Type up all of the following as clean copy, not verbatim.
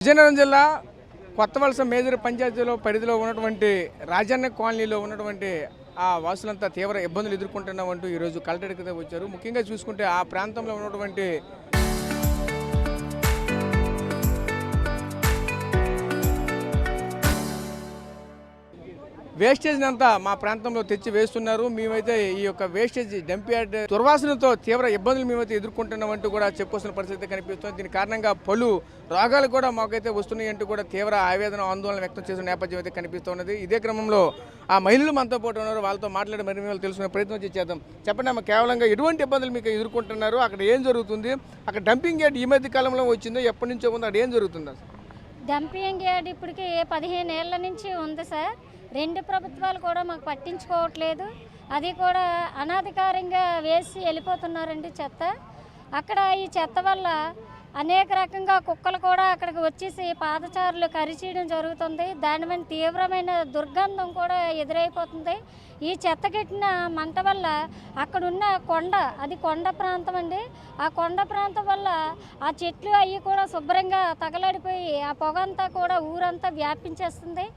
విజయనగరం జిల్లా కొత్తవలస మేజర్ పంచాయతీలో పరిధిలో ఉన్నటువంటి రాజన్న కాలనీలో ఉన్నటువంటి ఆ వాసులంతా తీవ్ర ఇబ్బందులు ఎదుర్కొంటున్నామంటూ ఈరోజు కలెక్టరేట్కి వచ్చారు. ముఖ్యంగా చూసుకుంటే ఆ ప్రాంతంలో ఉన్నటువంటి వేస్టేజ్ అంతా మా ప్రాంతంలో తెచ్చి వేస్తున్నారు. మేమైతే ఈ యొక్క వేస్టేజ్ డంప్ యార్డ్ దుర్వాసనతో తీవ్ర ఇబ్బందులు మేమైతే ఎదుర్కొంటున్నామంటూ కూడా చెప్పుకోవాల్సిన పరిస్థితి కనిపిస్తుంది. దీని కారణంగా పలు రోగాలు కూడా మాకైతే వస్తున్నాయి అంటూ కూడా తీవ్ర ఆవేదన ఆందోళన వ్యక్తం చేసిన నేపథ్యం అయితే కనిపిస్తున్నది. ఇదే క్రమంలో ఆ మహిళలు మనతో పాటు ఉన్నారు. వాళ్ళతో మాట్లాడి మరి మేము తెలుసుకునే ప్రయత్నం చేద్దాం. చెప్పండి అమ్మ, కేవలంగా ఎటువంటి ఇబ్బందులు మీకు ఎదుర్కొంటున్నారు? అక్కడ ఏం జరుగుతుంది? అక్కడ డంపింగ్ యార్డ్ ఈ మధ్య కాలంలో వచ్చిందో ఎప్పటి నుంచో ఉందో అక్కడ ఏం జరుగుతుంది? డంపింగ్ యార్డ్ ఇప్పటికి 15 ఏళ్ల నుంచి ఉంది సార్. 2 ప్రభుత్వాలు కూడా మాకు పట్టించుకోవట్లేదు. అది కూడా అనధికారంగా వేసి వెళ్ళిపోతున్నారండి చెత్త. అక్కడ ఈ చెత్త వల్ల అనేక రకంగా కుక్కలు కూడా అక్కడికి వచ్చేసి పాదచారులు కరిచేయడం జరుగుతుంది. దాని మీద తీవ్రమైన దుర్గంధం కూడా ఎదురైపోతుంది. ఈ చెత్త కట్టిన మంట వల్ల అక్కడున్న కొండ, అది కొండ ప్రాంతం అండి. ఆ కొండ ప్రాంతం వల్ల ఆ చెట్లు అవి కూడా శుభ్రంగా తగలడిపోయి ఆ పొగ అంతా కూడా ఊరంతా వ్యాపించేస్తుంది.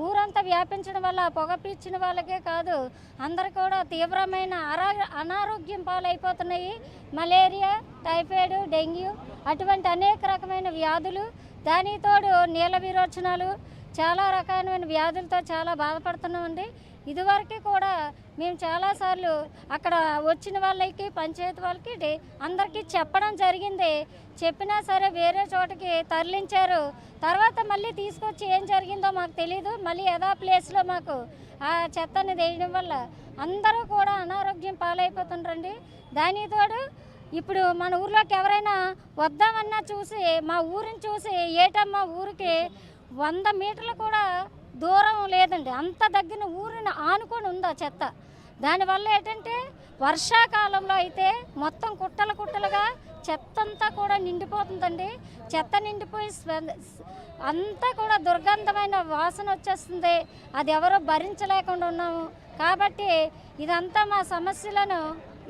ఊరంతా వ్యాపించడం వల్ల పొగ పీల్చిన వాళ్ళకే కాదు, అందరు కూడా తీవ్రమైన అనారోగ్యం పాలైపోతున్నాయి. మలేరియా, టైఫాయిడ్, డెంగ్యూ అటువంటి అనేక రకమైన వ్యాధులు, దానితోడు నీళ్ళ విరోచనాలు, చాలా రకమైన వ్యాధులతో చాలా బాధపడుతున్నామండి. ఇదివరకు కూడా మేము చాలాసార్లు అక్కడ వచ్చిన వాళ్ళకి, పంచాయతీ వాళ్ళకి అందరికీ చెప్పడం జరిగింది. చెప్పినా సరే వేరే చోటకి తరలించారు. తర్వాత మళ్ళీ తీసుకొచ్చి ఏం జరిగిందో మాకు తెలీదు. మళ్ళీ యథా ప్లేస్లో మాకు ఆ చెత్తని వేయడం వల్ల అందరూ కూడా అనారోగ్యం పాలైపోతుండ్రండి. దానితోడు ఇప్పుడు మన ఊర్లోకి ఎవరైనా వద్దామన్నా చూసి మా ఊరిని చూసి ఏటమ్మా ఊరికి 100 మీటర్లు కూడా దూరం లేదండి, అంత దగ్గర ఊరిని ఆనుకొని ఉంది ఆ చెత్త. దానివల్ల ఏంటంటే వర్షాకాలంలో అయితే మొత్తం కుట్టలుగా చెత్త అంతా కూడా నిండిపోతుందండి. చెత్త నిండిపోయి అంతా కూడా దుర్గంధమైన వాసన వచ్చేస్తుంది. అది ఎవరో భరించలేకుండా ఉన్నాము. కాబట్టి ఇదంతా మా సమస్యలను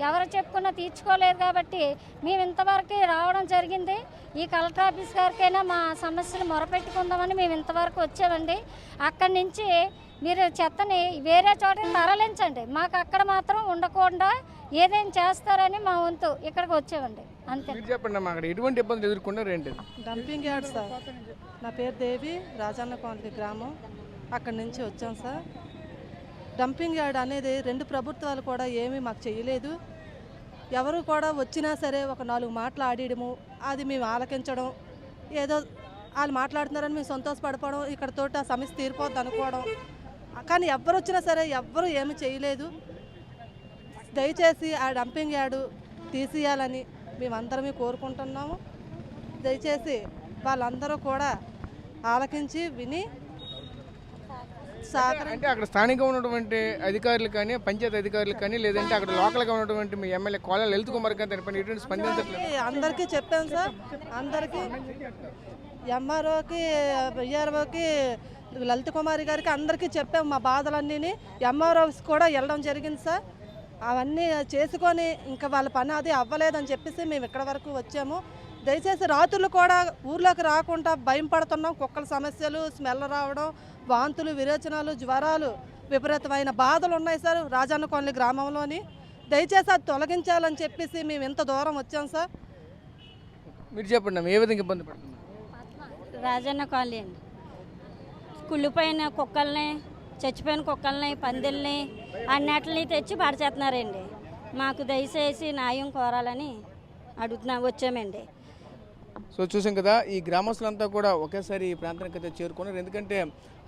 ఎవరు చెప్పుకున్నా తీర్చుకోలేదు. కాబట్టి మేము ఇంతవరకు రావడం జరిగింది. ఈ కలెక్టర్ ఆఫీస్ గారికైనా మా సమస్యలు మొరపెట్టుకుందామని మేము ఇంతవరకు వచ్చామండి. అక్కడి నుంచి మీరు చెత్తని వేరే చోటకి తరలించండి, మాకు అక్కడ మాత్రం ఉండకుండా ఏదైనా చేస్తారని మా వంతు ఇక్కడికి వచ్చామండి. అంతే. చెప్పండి అమ్మా, అక్కడ ఎటువంటి ఇబ్బందులు ఎదుర్కొన్నారు ఏంటి? Dumping yard sir. నా పేరు దేవి, రాజన్న కాలనీ గ్రామం. అక్కడి నుంచి వచ్చాం సార్. డంపింగ్ యార్డ్ అనేది 2 ప్రభుత్వాలు కూడా ఏమీ మాకు చేయలేదు. ఎవరు కూడా వచ్చినా సరే ఒక 4 మాటలు ఆడేయడము, అది మేము ఆలకించడం, ఏదో వాళ్ళు మాట్లాడుతున్నారని మేము సంతోషపడిపోవడం, ఇక్కడతో ఆ సమస్య తీరిపోద్ది అనుకోవడం. కానీ ఎవరు వచ్చినా సరే ఎవ్వరూ ఏమీ చేయలేదు. దయచేసి ఆ డంపింగ్ యార్డు తీసేయాలని మేమందరమే కోరుకుంటున్నాము. దయచేసి వాళ్ళందరూ కూడా ఆలకించి విని అంటే అక్కడ స్థానికంగా ఉన్నటువంటి అధికారులు కానీ, పంచాయతీ అధికారులు కానీ, లేదంటే అక్కడ లోకల్గా ఉన్నటువంటి మీ ఎమ్మెల్యే కోలా లలిత్ కుమార్ గారు దానిపైన ఎటువంటి స్పందించట్లేదు. అందరికీ చెప్పాను సార్. అందరికీ ఎంఆర్ఓకి, విఆర్ఓకి, లలిత్ కుమారి గారికి అందరికీ చెప్పాము మా బాధలన్నీ. ఎంఆర్ఓస్ కూడా వెళ్ళడం జరిగింది సార్. అవన్నీ చేసుకొని ఇంకా వాళ్ళ పని అది అవ్వలేదని చెప్పేసి మేము ఇక్కడ వరకు వచ్చాము. దయచేసి రాత్రులు కూడా ఊర్లోకి రాకుండా భయం పడుతున్నాం. కుక్కల సమస్యలు, స్మెల్ రావడం, వాంతులు, విరేచనాలు, జ్వరాలు, విపరీతమైన బాధలు ఉన్నాయి సార్ రాజన్న కాలనీ గ్రామంలోని. దయచేసి అది తొలగించాలని చెప్పేసి మేము ఇంత దూరం వచ్చాం సార్. మీరు చెప్పండి, ఏ విధంగా ఇబ్బంది పడుతున్నారు? రాజన్న కాలనీ అండి. కుళ్ళిపోయిన కుక్కల్ని, చచ్చిపోయిన కుక్కల్ని, పందిల్ని అన్నిటిని తెచ్చి పడిచేస్తున్నారండి. మాకు దయచేసి న్యాయం కోరాలని వచ్చామండి. సో చూసాం కదా, ఈ గ్రామస్తులంతా కూడా ఒకేసారి ఈ ప్రాంతానికి అయితే చేరుకున్నారు. ఎందుకంటే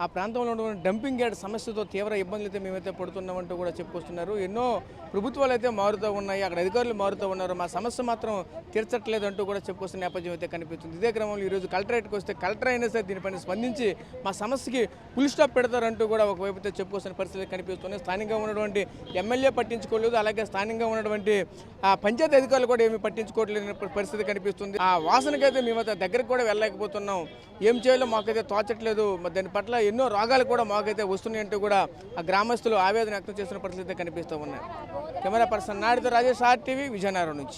ఆ ప్రాంతంలో ఉన్నటువంటి డంపింగ్ యార్డ్ సమస్యతో తీవ్ర ఇబ్బందులు అయితే మేమైతే పడుతున్నామంటూ కూడా చెప్పుకొస్తున్నారు. ఎన్నో ప్రభుత్వాలు అయితే మారుతూ ఉన్నాయి, అక్కడ అధికారులు మారుతూ ఉన్నారు, మా సమస్య మాత్రం తీర్చట్లేదు అంటూ కూడా చెప్పుకొస్తున్న నేపథ్యం అయితే కనిపిస్తుంది. ఇదే క్రమంలో ఈరోజు కలెక్టరేట్కి వస్తే కలెక్టర్ అయినా సరే దీనిపైన స్పందించి మా సమస్యకి ఫుల్ స్టాప్ పెడతారంటూ కూడా ఒకవైపు అయితే చెప్పుకొస్తున్న పరిస్థితి కనిపిస్తుంది. స్థానికంగా ఉన్నటువంటి ఎమ్మెల్యే పట్టించుకోలేదు, అలాగే స్థానికంగా ఉన్నటువంటి ఆ పంచాయతీ అధికారులు కూడా ఏమీ పట్టించుకోవట్లేని పరిస్థితి కనిపిస్తుంది. ఆ వాసనకైతే మేమైతే దగ్గరకు కూడా వెళ్ళలేకపోతున్నాం. ఏం చేయాలో మాకైతే తోచట్లేదు. దాని పట్ల ఎన్నో రోగాలు కూడా మాకైతే వస్తున్నాయంటూ కూడా ఆ గ్రామస్తులు ఆవేదన వ్యక్తం చేస్తున్న పరిస్థితి కనిపిస్తూ ఉన్నాయి. కెమెరా పర్సన్ నాయుడుతో రాజేష్, RTV, విజయనగరం నుంచి.